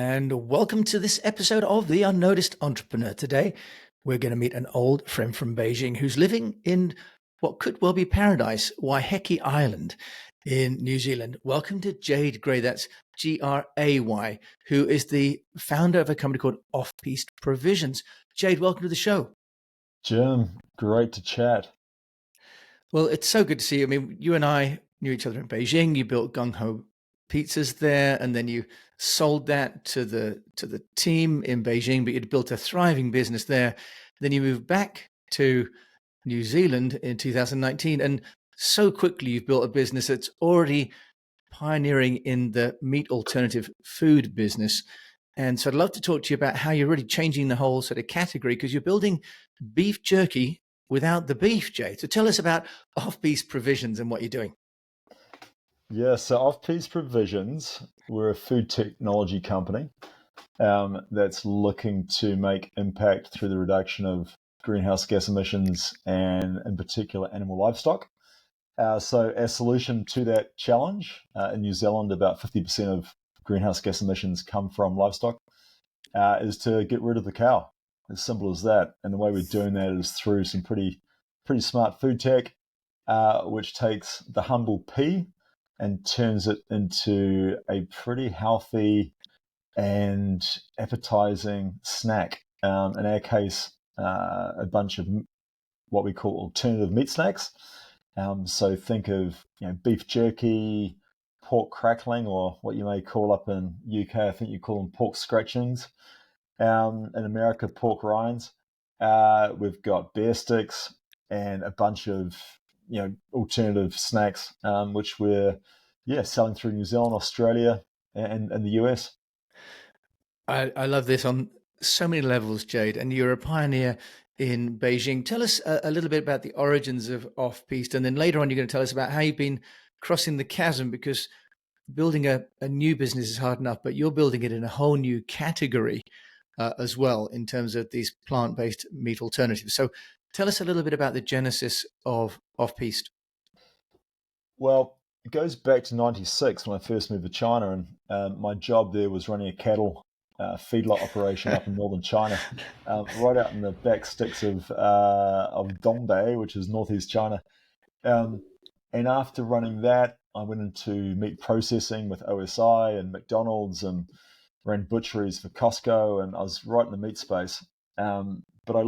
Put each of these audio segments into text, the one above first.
and welcome to this episode of The Unnoticed Entrepreneur. Today, we're going to meet an old friend from Beijing who's living in what could well be paradise, Waiheke Island in New Zealand. Welcome to Jade Gray, that's Gray, who is the founder of a company called Off-Piste Provisions. Jade, welcome to the show. Jim, great to chat. Well, it's so good to see you. I mean, you and I knew each other in Beijing. You built Gung Ho pizzas there, and then you sold that to the team in Beijing, but you'd built a thriving business there. Then you moved back to New Zealand in 2019, and so quickly you've built a business that's already pioneering in the meat alternative food business. And so I'd love to talk to you about how you're really changing the whole sort of category, because you're building beef jerky without the beef, Jay. So tell us about Off-Piste Provisions and what you're doing. Yeah, so Off-Piste Provisions, we're a food technology company that's looking to make impact through the reduction of greenhouse gas emissions and, in particular, animal livestock. So our solution to that challenge in New Zealand, about 50% of greenhouse gas emissions come from livestock, is to get rid of the cow. As simple as that. And the way we're doing that is through some pretty smart food tech, which takes the humble pea and turns it into a pretty healthy and appetizing snack. In our case, a bunch of what we call alternative meat snacks. So think of beef jerky, pork crackling, or what you may call up in UK, I think you call them pork scratchings. In America, pork rinds. We've got bear sticks and a bunch of alternative snacks, which we're selling through New Zealand, Australia, and the US. I love this on so many levels, Jade, and you're a pioneer in Beijing. Tell us a little bit about the origins of Off-Piste, and then later on you're going to tell us about how you've been crossing the chasm, because building a new business is hard enough, but you're building it in a whole new category as well in terms of these plant-based meat alternatives. So tell us a little bit about the genesis of Off-Piste. Well, it goes back to 96 when I first moved to China, and my job there was running a cattle feedlot operation up in northern China, right out in the back sticks of Dongbei, which is northeast China. And after running that, I went into meat processing with OSI and McDonald's and ran butcheries for Costco, and I was right in the meat space. But I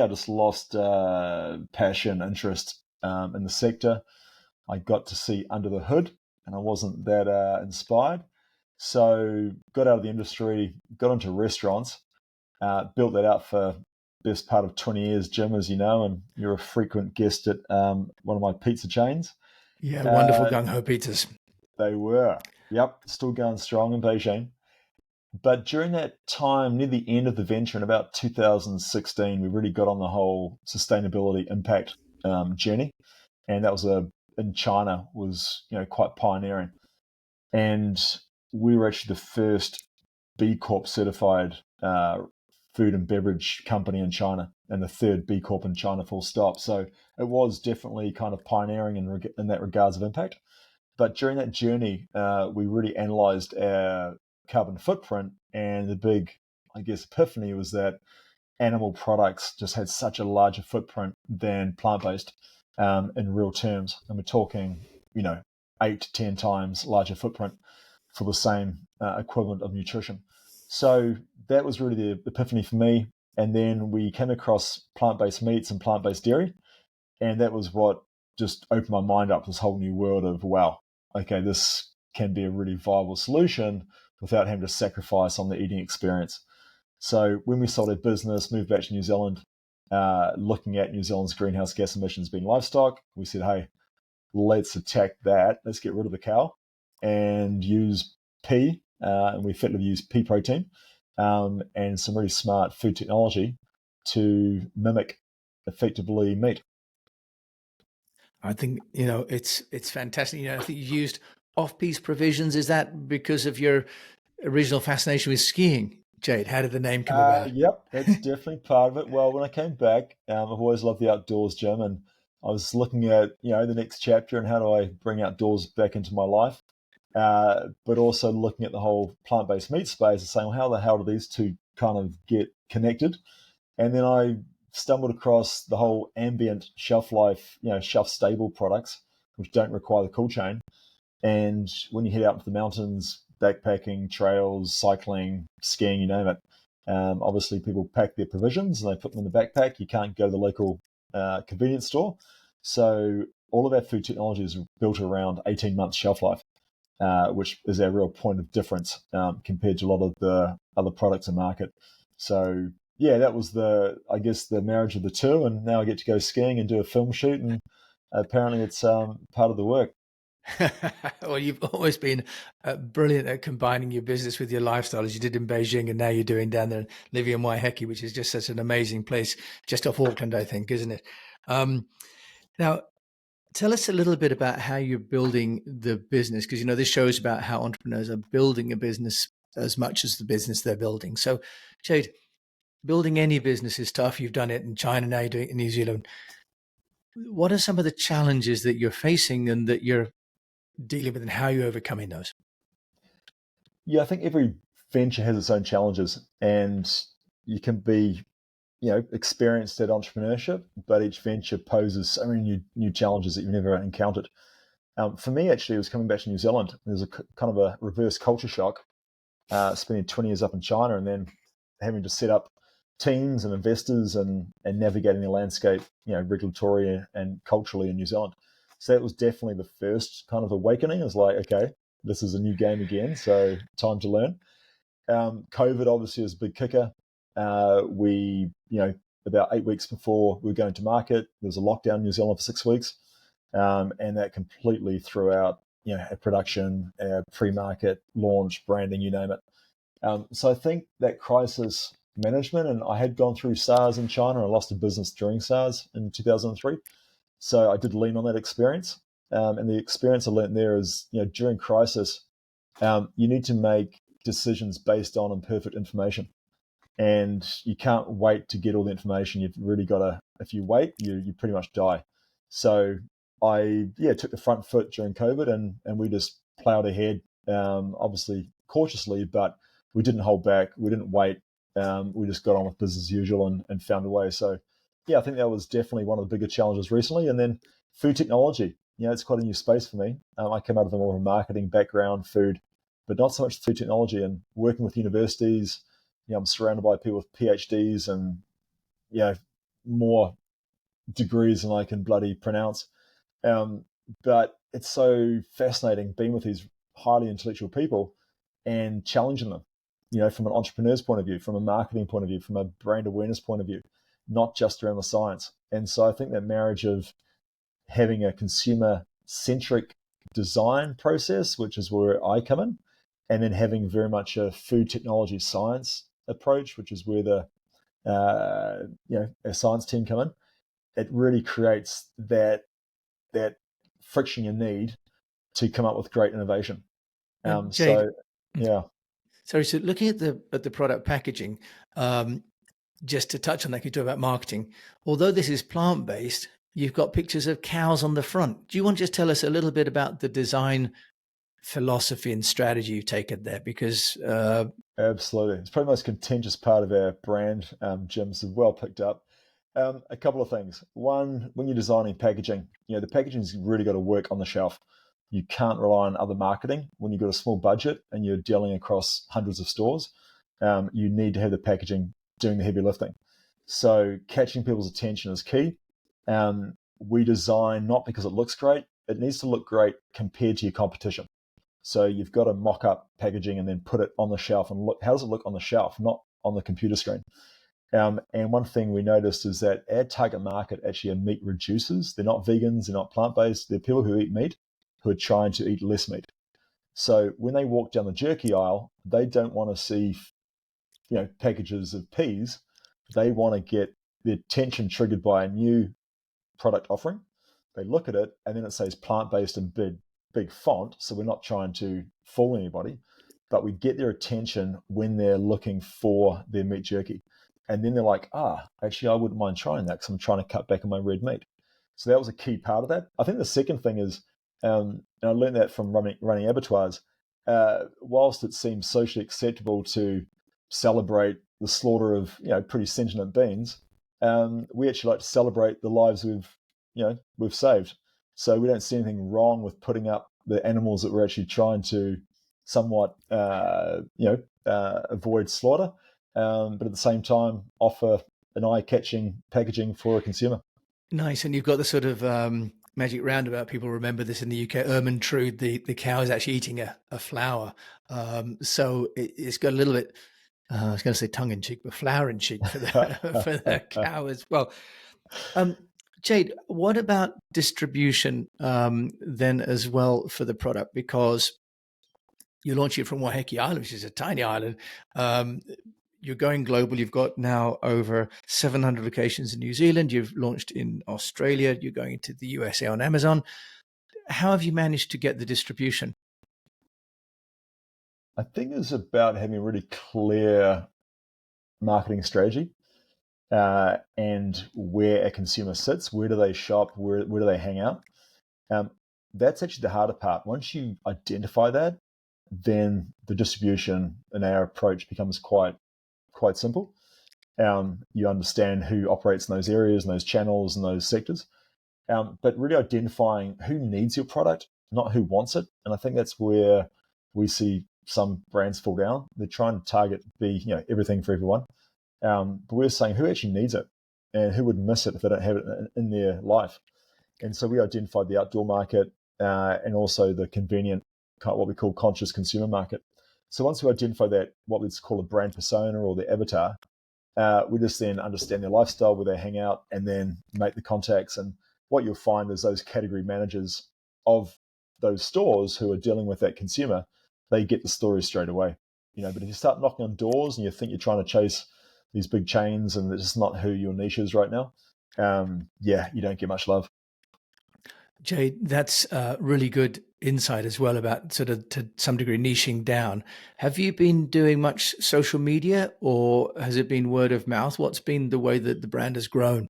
just lost passion, interest in the sector. I got to see under the hood, and I wasn't that inspired. So got out of the industry, got into restaurants, built that out for best part of 20 years, Jim, as you know, and you're a frequent guest at one of my pizza chains. Yeah, wonderful Gung Ho pizzas. They were. Yep, still going strong in Beijing. But during that time, near the end of the venture in about 2016, we really got on the whole sustainability impact journey. And that was in China was quite pioneering. And we were actually the first B Corp certified food and beverage company in China, and the third B Corp in China, full stop. So it was definitely kind of pioneering in that regards of impact. But during that journey, we really analyzed our carbon footprint, and the big, I guess, epiphany was that animal products just had such a larger footprint than plant-based in real terms. And we're talking, 8 to 10 times larger footprint for the same equivalent of nutrition. So that was really the epiphany for me. And then we came across plant-based meats and plant-based dairy. And that was what just opened my mind up to this whole new world of, wow, okay, this can be a really viable solution without having to sacrifice on the eating experience. So when we sold our business, moved back to New Zealand, looking at New Zealand's greenhouse gas emissions being livestock, we said, hey, let's attack that. Let's get rid of the cow and use pea, and we effectively use pea protein and some really smart food technology to mimic effectively meat. I think it's fantastic. I think you used Off-Piste Provisions. Is that because of your original fascination with skiing, Jade? How did the name come about? Yep, that's definitely part of it. Well, when I came back, I've always loved the outdoors, Jim, and I was looking at the next chapter and how do I bring outdoors back into my life. but also looking at the whole plant-based meat space and saying, well, how the hell do these two kind of get connected? And then I stumbled across the whole ambient shelf life, shelf stable products, which don't require the cool chain. And when you head out into the mountains, backpacking, trails, cycling, skiing, you name it, obviously people pack their provisions and they put them in the backpack. You can't go to the local convenience store. So all of our food technology is built around 18 months shelf life, which is our real point of difference compared to a lot of the other products in market. So yeah, that was the marriage of the two, and now I get to go skiing and do a film shoot, and apparently it's part of the work. Well, you've always been brilliant at combining your business with your lifestyle, as you did in Beijing, and now you're doing down there living in Waiheke, which is just such an amazing place, just off Auckland, I think, isn't it? Now, tell us a little bit about how you're building the business, because this show's about how entrepreneurs are building a business as much as the business they're building. So, Jade, building any business is tough. You've done it in China, now you're doing it in New Zealand. What are some of the challenges that you're facing and that you're dealing with, and how are you overcoming those? Yeah, I think every venture has its own challenges, and you can be, experienced at entrepreneurship, but each venture poses so many new challenges that you've never encountered. For me, actually, it was coming back to New Zealand. There's a kind of a reverse culture shock, spending 20 years up in China and then having to set up teams and investors and navigating the landscape, regulatory and culturally in New Zealand. So that was definitely the first kind of awakening. It was like, okay, this is a new game again, so time to learn. COVID obviously was a big kicker. We, about 8 weeks before we were going to market, there was a lockdown in New Zealand for 6 weeks, and that completely threw out, our production, our pre-market, launch, branding, you name it. So I think that crisis management, and I had gone through SARS in China. I lost a business during SARS in 2003. So I did lean on that experience. And the experience I learned there is, during crisis, you need to make decisions based on imperfect information. And you can't wait to get all the information. You've really got to, if you wait, you pretty much die. So I took the front foot during COVID, and we just plowed ahead, obviously cautiously, but we didn't hold back. We didn't wait. We just got on with business as usual and found a way. So yeah, I think that was definitely one of the bigger challenges recently. And then food technology, it's quite a new space for me. I came out of a more of a marketing background, food, but not so much food technology, and working with universities. I'm surrounded by people with PhDs and, more degrees than I can bloody pronounce. But it's so fascinating being with these highly intellectual people and challenging them, from an entrepreneur's point of view, from a marketing point of view, from a brand awareness point of view, not just around the science. And so I think that marriage of having a consumer-centric design process, which is where I come in, and then having very much a food technology science approach, which is where the our science team come in, it really creates that friction you need to come up with great innovation. Jade, So yeah. Sorry, so looking at the product packaging, just to touch on that, you talk about marketing. Although this is plant-based, you've got pictures of cows on the front. Do you want to just tell us a little bit about the design philosophy and strategy you've taken there? Because Absolutely, it's probably the most contentious part of our brand, Jim. So well picked up. A couple of things. One, when you're designing packaging, the packaging's really got to work on the shelf. You can't rely on other marketing when you've got a small budget and you're dealing across hundreds of stores. You need to have the packaging doing the heavy lifting. So catching people's attention is key. We design not because it looks great. It needs to look great compared to your competition. So you've got to mock up packaging and then put it on the shelf and look, how does it look on the shelf, not on the computer screen? And one thing we noticed is that our target market actually are meat reducers. They're not vegans, they're not plant-based. They're people who eat meat, who are trying to eat less meat. So when they walk down the jerky aisle, they don't want to see, packages of peas. They want to get their attention triggered by a new product offering. They look at it and then it says plant-based in big font. So we're not trying to fool anybody, but we get their attention when they're looking for their meat jerky. And then they're like, actually, I wouldn't mind trying that because I'm trying to cut back on my red meat. So that was a key part of that. I think the second thing is, and I learned that from running abattoirs, whilst it seems socially acceptable to celebrate the slaughter of pretty sentient beings, we actually like to celebrate the lives we've saved. So we don't see anything wrong with putting up the animals that we're actually trying to somewhat avoid slaughter, but at the same time offer an eye-catching packaging for a consumer. Nice. And you've got the sort of magic roundabout. People remember this in the UK. Ermintrude, the cow is actually eating a flower. So it's got a little bit, I was going to say tongue in cheek, but flower in cheek for the, for the cow as well. Jade, what about distribution then as well for the product? Because you're launching it from Waiheke Island, which is a tiny island. You're going global. You've got now over 700 locations in New Zealand. You've launched in Australia. You're going into the USA on Amazon. How have you managed to get the distribution? I think it's about having a really clear marketing strategy and where a consumer sits, where do they shop, where do they hang out. That's actually the harder part. Once you identify that, then the distribution and our approach becomes quite simple. You understand who operates in those areas and those channels and those sectors, but really identifying who needs your product, not who wants it. And I think that's where we see some brands fall down. They're trying to target everything for everyone, but we're saying who actually needs it and who would miss it if they don't have it in their life. And so we identified the outdoor market and also the convenient, what we call conscious consumer market. So once we identify that, what we'd call a brand persona or the avatar, we just then understand their lifestyle, where they hang out, and then make the contacts. And what you'll find is those category managers of those stores who are dealing with that consumer, they get the story straight away. But if you start knocking on doors and you think you're trying to chase these big chains and it's just not who your niche is right now, you don't get much love. Jade, that's really good insight as well about sort of to some degree niching down. Have you been doing much social media or has it been word of mouth? What's been the way that the brand has grown?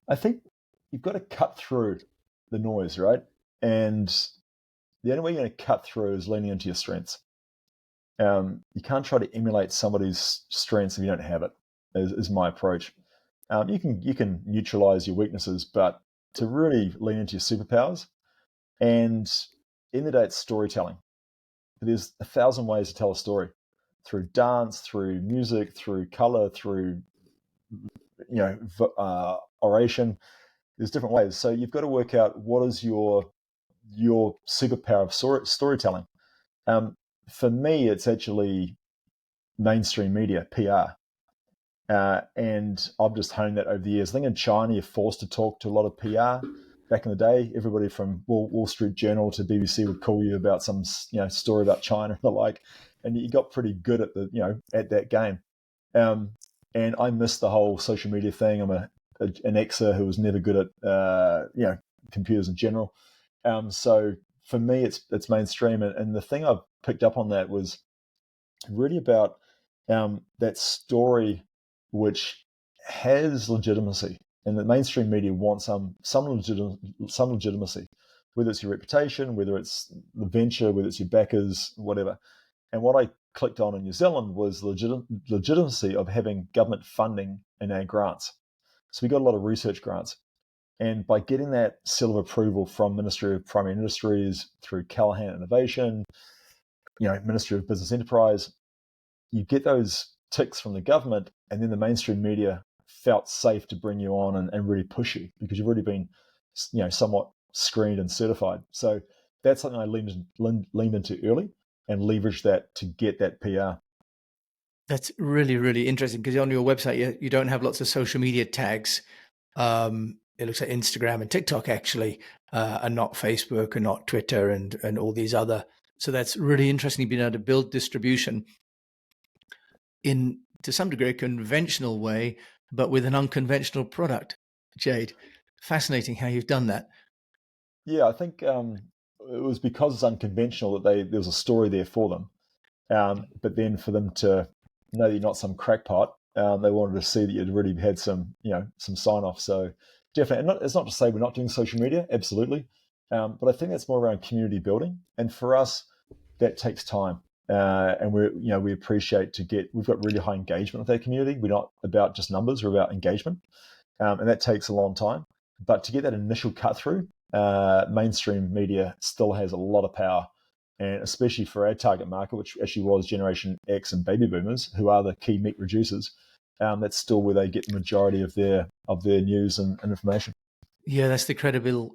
I think you've got to cut through the noise, right? And the only way you're going to cut through is leaning into your strengths. You can't try to emulate somebody's strengths if you don't have it, is my approach. You can neutralize your weaknesses, but to really lean into your superpowers. And in the day, it's storytelling. There's 1,000 ways to tell a story, through dance, through music, through color, through oration. There's different ways. So you've got to work out what is your superpower of storytelling. For me, it's actually mainstream media, PR. And I've just honed that over the years. I think in China, you're forced to talk to a lot of PR. Back in the day, everybody from Wall Street Journal to BBC would call you about some story about China and the like, and you got pretty good at at that game. And I missed the whole social media thing. I'm an Xer who was never good at computers in general. So for me, it's mainstream, and the thing I've picked up on that was really about that story which has legitimacy, and the mainstream media wants some legitimacy, whether it's your reputation, whether it's the venture, whether it's your backers, whatever. And what I clicked on in New Zealand was legitimacy of having government funding in our grants. So we got a lot of research grants. And by getting that seal of approval from Ministry of Primary Industries through Callaghan Innovation, Ministry of Business Enterprise, you get those ticks from the government, and then the mainstream media felt safe to bring you on and really push you because you've already been, somewhat screened and certified. So that's something I leaned into early and leveraged that to get that PR. That's really, really interesting because on your website, you don't have lots of social media tags. It looks like Instagram and TikTok actually, and not Facebook and not Twitter and all these other. So that's really interesting. You've been able to build distribution in, to some degree, a conventional way, but with an unconventional product. Jade, fascinating how you've done that. Yeah, I think it was because it's unconventional that there was a story there for them. But then for them to know that you're not some crackpot, they wanted to see that you'd really had some sign off. So definitely, and it's not to say we're not doing social media, absolutely. But I think that's more around community building. And for us, that takes time. And we appreciate we've got really high engagement with our community. We're not about just numbers, we're about engagement. And that takes a long time. But to get that initial cut through, mainstream media still has a lot of power. And especially for our target market, which actually was Generation X and baby boomers, who are the key meat reducers, that's still where they get the majority of their news and information. Yeah, that's the credible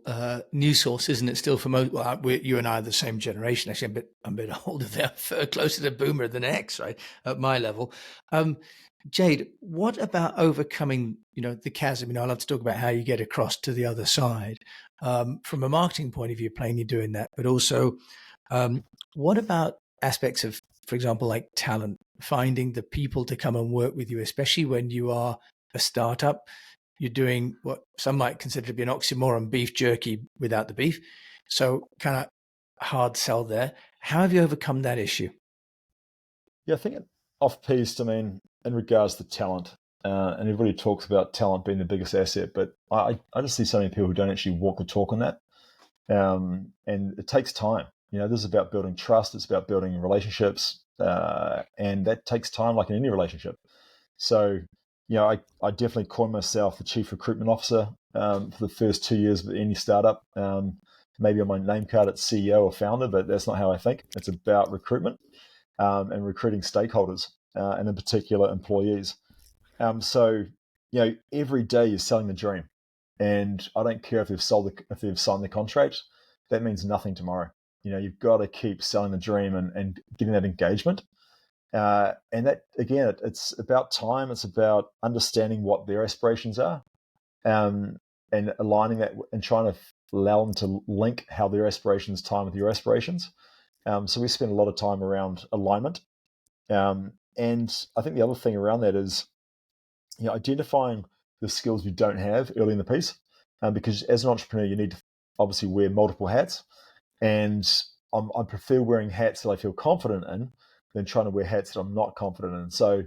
news source, isn't it? Still for most, well, you and I are the same generation. Actually, I'm a bit older there, closer to boomer than X, right? At my level. Jade, what about overcoming, the chasm? I love to talk about how you get across to the other side. From a marketing point of view, plainly doing that, but also, what about aspects of, for example, like talent, finding the people to come and work with you, especially when you are a startup? You're doing what some might consider to be an oxymoron, beef jerky without the beef. So kind of hard sell there. How have you overcome that issue? Yeah, I think Off-Piste, in regards to talent, and everybody talks about talent being the biggest asset, but I just see so many people who don't actually walk the talk on that. And it takes time. This is about building trust. It's about building relationships. And that takes time, like in any relationship. So, I definitely call myself the chief recruitment officer for the first 2 years of any startup. Maybe on my name card it's CEO or founder, but that's not how I think. It's about recruitment and recruiting stakeholders, and in particular employees. So, every day you're selling the dream, and I don't care if they've signed the contract. That means nothing tomorrow. You've got to keep selling the dream and getting that engagement. And that, again, it's about time. It's about understanding what their aspirations are, and aligning that and trying to allow them to link how their aspirations time with your aspirations. So we spend a lot of time around alignment. And I think the other thing around that is, identifying the skills you don't have early in the piece, because as an entrepreneur, you need to obviously wear multiple hats. And I prefer wearing hats that I feel confident in than trying to wear hats that I'm not confident in. So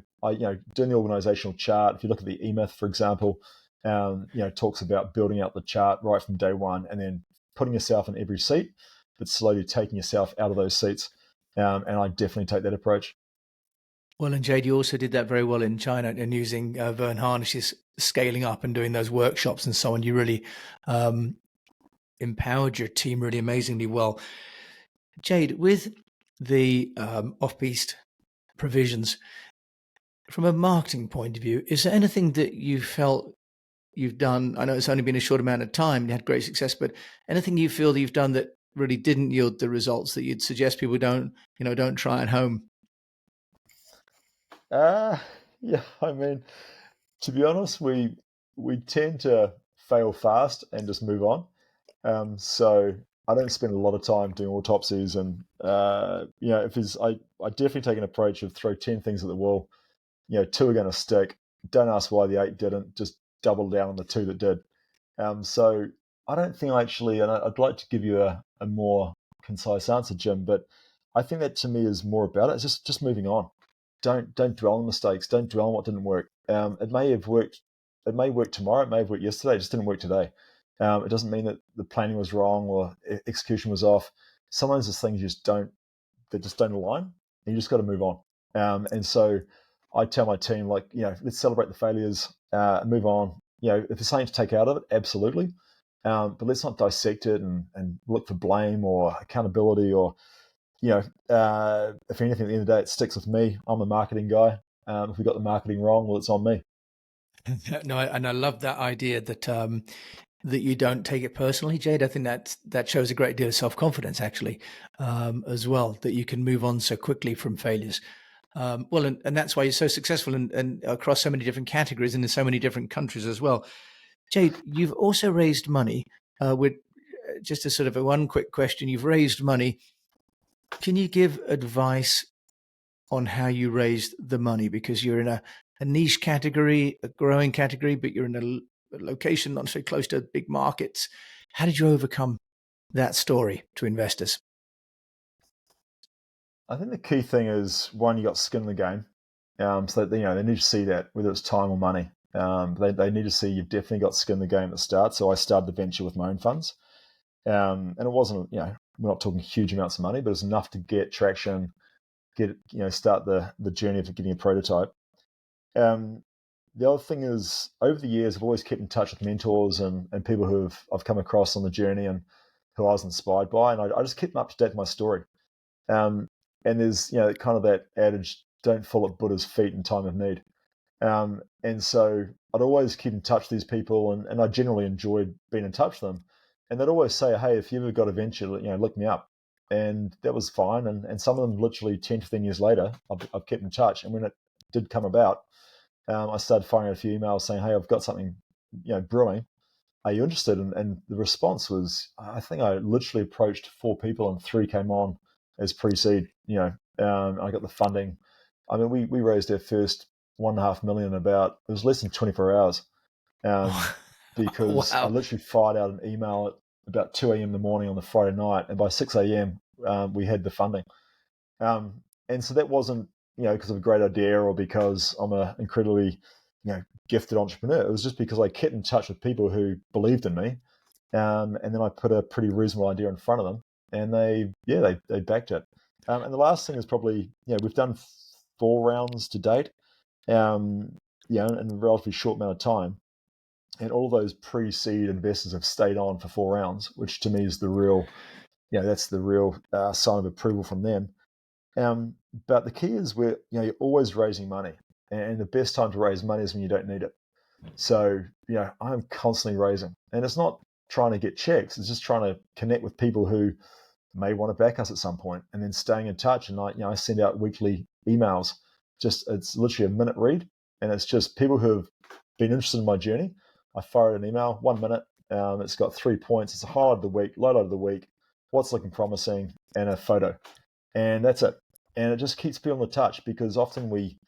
doing the organizational chart, if you look at the E-Myth, for example, talks about building out the chart right from day one and then putting yourself in every seat, but slowly taking yourself out of those seats. And I definitely take that approach. Well, and Jade, you also did that very well in China and using Vern Harnish's scaling up and doing those workshops and so on. You really empowered your team really amazingly well. Jade, with the Off-Piste Provisions, from a marketing point of view, is there anything that you felt you've done? I know it's only been a short amount of time, you had great success, but anything you feel that you've done that really didn't yield the results that you'd suggest people don't try at home? Yeah, to be honest, we tend to fail fast and just move on. So I don't spend a lot of time doing autopsies, and if I definitely take an approach of throw 10 things at the wall. 2 are going to stick. Don't ask why the 8 didn't. Just double down on the 2 that did. So I don't think and I'd like to give you a more concise answer, Jim, but I think that to me is more about it. It's just moving on. Don't dwell on mistakes. Don't dwell on what didn't work. It may have worked. It may work tomorrow. It may have worked yesterday. It just didn't work today. It doesn't mean that the planning was wrong or execution was off. Sometimes there's things that just don't align, and you just got to move on. And so I tell my team, let's celebrate the failures, move on. If there's something to take out of it, absolutely. But let's not dissect it and look for blame or accountability or, if anything, at the end of the day, it sticks with me. I'm a marketing guy. If we got the marketing wrong, well, it's on me. No, and I love that idea that that you don't take it personally, Jade. I think that shows a great deal of self-confidence, actually, as well, that you can move on so quickly from failures. Well, and that's why you're so successful and across so many different categories and in so many different countries as well. Jade, you've also raised money with just a sort of one quick question. You've raised money. Can you give advice on how you raised the money? Because you're in a niche category, a growing category, but you're in a location not so close to big markets. How did you overcome that story to investors? I think the key thing is, one, you got skin in the game. So that, they need to see that, whether it's time or money. They need to see you've definitely got skin in the game at the start. So I started the venture with my own funds. And it wasn't we're not talking huge amounts of money, but it's enough to get traction, start the journey of getting a prototype. The other thing is, over the years, I've always kept in touch with mentors and people who I've come across on the journey and who I was inspired by, and I just keep them up to date with my story. And there's kind of that adage, don't fall at Buddha's feet in time of need. And so I'd always keep in touch with these people, and I generally enjoyed being in touch with them. And they'd always say, hey, if you ever got a venture, look me up. And that was fine. And some of them literally 10, 15 years later, I've kept in touch. And when it did come about, I started firing out a few emails saying, hey, I've got something brewing. Are you interested? And the response was, I think I literally approached 4 people and 3 came on as pre-seed. I got the funding. I mean, we raised our first $1.5 million it was less than 24 hours, because Wow. I literally fired out an email at about 2 a.m. in the morning on the Friday night, and by 6 a.m. We had the funding. And so that wasn't because of a great idea or because I'm an incredibly gifted entrepreneur. It was just because I kept in touch with people who believed in me, and then I put a pretty reasonable idea in front of them, and they backed it. And the last thing is probably we've done 4 rounds to date, in a relatively short amount of time, and all those pre-seed investors have stayed on for 4 rounds, which to me is the real, that's the real sign of approval from them. But the key is you're always raising money, and the best time to raise money is when you don't need it. So I'm constantly raising, and it's not trying to get checks; it's just trying to connect with people who may want to back us at some point, and then staying in touch. And I send out weekly emails. It's literally a minute read, and it's just people who have been interested in my journey. I fire an email, 1 minute. It's got 3 points. It's a highlight of the week, lowlight of the week, what's looking promising, and a photo, and that's it. And it just keeps people in touch, because often we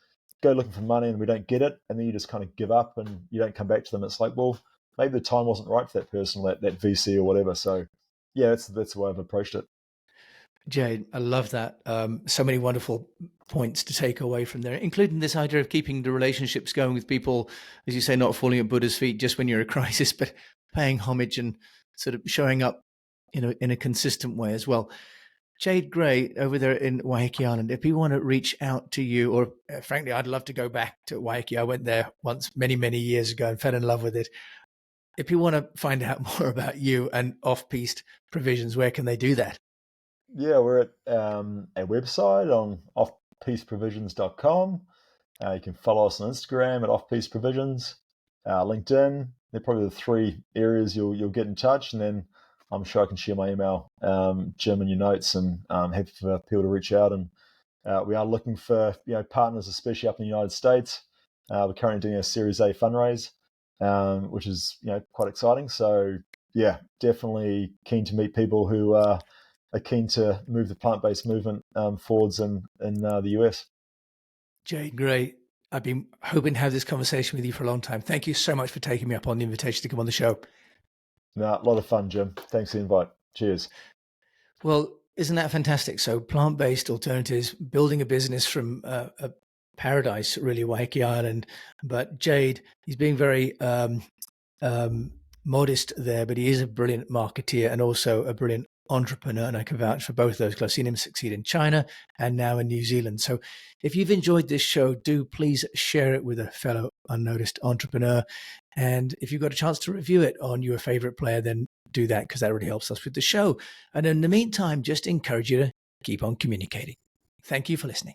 go looking for money and we don't get it, and then you just kind of give up and you don't come back to them. It's like, well, maybe the time wasn't right for that person, that VC or whatever. So yeah, that's the way I've approached it. Jade, I love that. So many wonderful points to take away from there, including this idea of keeping the relationships going with people, as you say, not falling at Buddha's feet just when you're in a crisis, but paying homage and sort of showing up, in a consistent way as well. Jade Gray over there in Waiheke Island, if people want to reach out to you, or frankly, I'd love to go back to Waiheke. I went there once many, many years ago and fell in love with it. If you want to find out more about you and Off-Piste Provisions, where can they do that? Yeah, we're at a website on offpisteprovisions.com. You can follow us on Instagram at Off-Piste Provisions, LinkedIn. They're probably the 3 areas you'll get in touch, and then I'm sure I can share my email, Jim, in your notes, and happy for people to reach out. And we are looking for partners, especially up in the United States. We're currently doing a Series A fundraise, which is quite exciting. So yeah, definitely keen to meet people who are keen to move the plant-based movement forwards in the US. Jade Gray, I've been hoping to have this conversation with you for a long time. Thank you so much for taking me up on the invitation to come on the show. No, a lot of fun, Jim. Thanks for the invite. Cheers. Well, isn't that fantastic? So plant-based alternatives, building a business from a paradise, really, Waiheke Island. But Jade, he's being very modest there, but he is a brilliant marketeer and also a brilliant entrepreneur, and I can vouch for both of those because I've seen him succeed in China and now in New Zealand. So if you've enjoyed this show, do please share it with a fellow unnoticed entrepreneur. And if you've got a chance to review it on your favorite player, then do that, because that really helps us with the show. And in the meantime, just encourage you to keep on communicating. Thank you for listening.